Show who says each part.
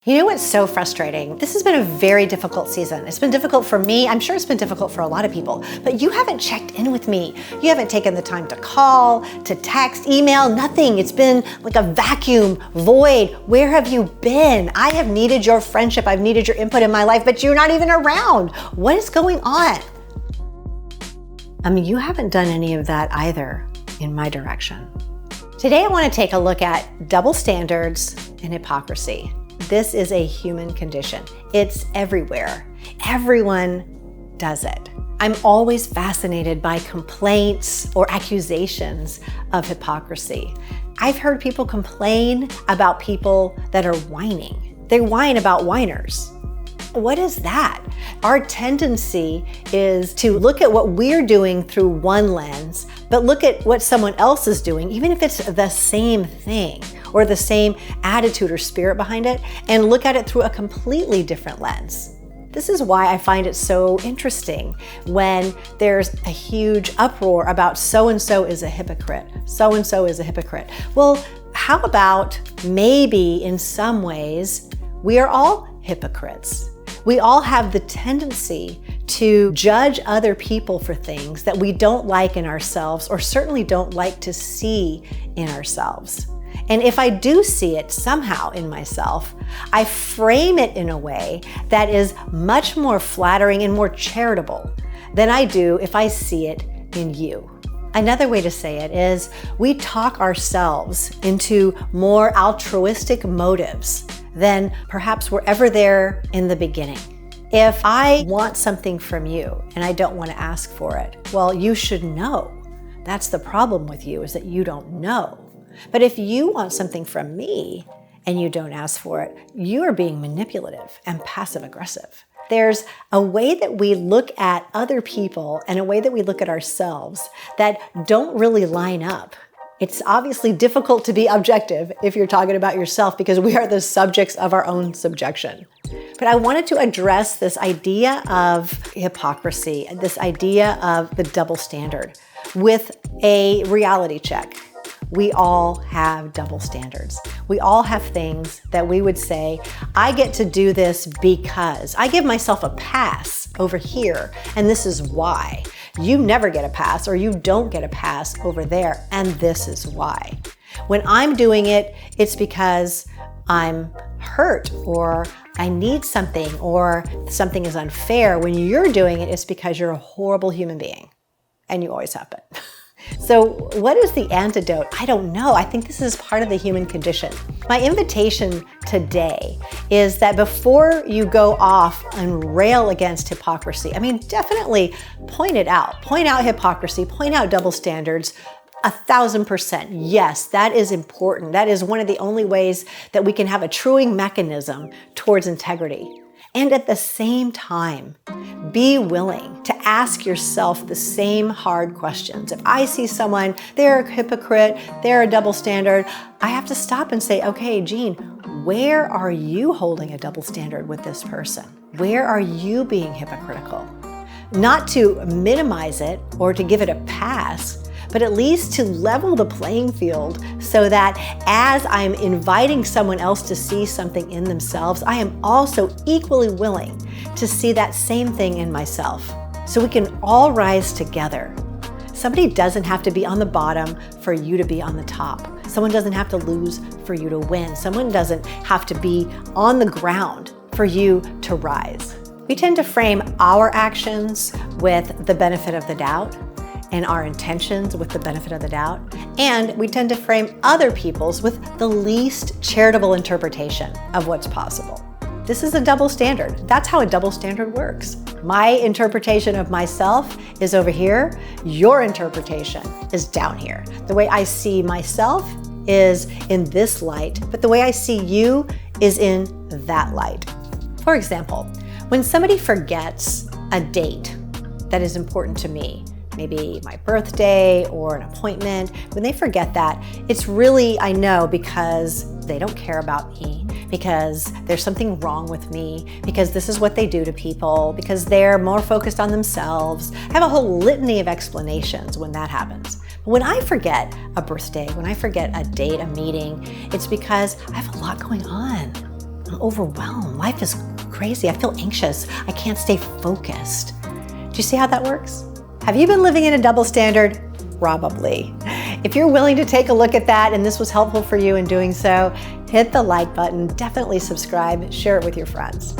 Speaker 1: You know what's so frustrating? This has been a very difficult season. It's been difficult for me. I'm sure it's been difficult for a lot of people, but you haven't checked in with me. You haven't taken the time to call, to text, email, nothing. It's been like a vacuum, void. Where have you been? I have needed your friendship. I've needed your input in my life, but you're not even around. What is going on? I mean, you haven't done any of that either in my direction. Today, I want to take a look at double standards and hypocrisy. This is a human condition. It's everywhere. Everyone does it. I'm always fascinated by complaints or accusations of hypocrisy. I've heard people complain about people that are whining. They whine about whiners. What is that? Our tendency is to look at what we're doing through one lens, but look at what someone else is doing, even if it's the same thing or the same attitude or spirit behind it, and look at it through a completely different lens. This is why I find it so interesting when there's a huge uproar about so-and-so is a hypocrite, so-and-so is a hypocrite. Well, how about maybe in some ways we are all hypocrites? We all have the tendency to judge other people for things that we don't like in ourselves or certainly don't like to see in ourselves. And if I do see it somehow in myself, I frame it in a way that is much more flattering and more charitable than I do if I see it in you. Another way to say it is we talk ourselves into more altruistic motives than perhaps were ever there in the beginning. If I want something from you and I don't want to ask for it, well, you should know. That's the problem with you, is that you don't know. But if you want something from me and you don't ask for it, you are being manipulative and passive aggressive. There's a way that we look at other people and a way that we look at ourselves that don't really line up. It's obviously difficult to be objective if you're talking about yourself because we are the subjects of our own subjection. But I wanted to address this idea of hypocrisy, this idea of the double standard with a reality check. We all have double standards. We all have things that we would say, I get to do this because I give myself a pass over here, and this is why. You never get a pass, or you don't get a pass over there, and this is why. When I'm doing it, it's because I'm hurt, or I need something, or something is unfair. When you're doing it, it's because you're a horrible human being, and you always have been. So what is the antidote? I don't know. I think this is part of the human condition. My invitation today is that before you go off and rail against hypocrisy, definitely point it out. Point out hypocrisy, point out double standards, 1,000%. Yes, that is important. That is one of the only ways that we can have a truing mechanism towards integrity. And at the same time, be willing to ask yourself the same hard questions. If I see someone, they're a hypocrite, they're a double standard, I have to stop and say, okay, Jean, where are you holding a double standard with this person? Where are you being hypocritical? Not to minimize it or to give it a pass, but at least to level the playing field so that as I'm inviting someone else to see something in themselves, I am also equally willing to see that same thing in myself. So we can all rise together. Somebody doesn't have to be on the bottom for you to be on the top. Someone doesn't have to lose for you to win. Someone doesn't have to be on the ground for you to rise. We tend to frame our actions with the benefit of the doubt, and our intentions with the benefit of the doubt. And we tend to frame other people's with the least charitable interpretation of what's possible. This is a double standard. That's how a double standard works. My interpretation of myself is over here. Your interpretation is down here. The way I see myself is in this light, but the way I see you is in that light. For example, when somebody forgets a date that is important to me, maybe my birthday or an appointment, when they forget that, it's really, I know, because they don't care about me, because there's something wrong with me, because this is what they do to people, because they're more focused on themselves. I have a whole litany of explanations when that happens. But when I forget a birthday, when I forget a date, a meeting, it's because I have a lot going on. I'm overwhelmed. Life is crazy. I feel anxious. I can't stay focused. Do you see how that works? Have you been living in a double standard? Probably. If you're willing to take a look at that and this was helpful for you in doing so, hit the like button, definitely subscribe, share it with your friends.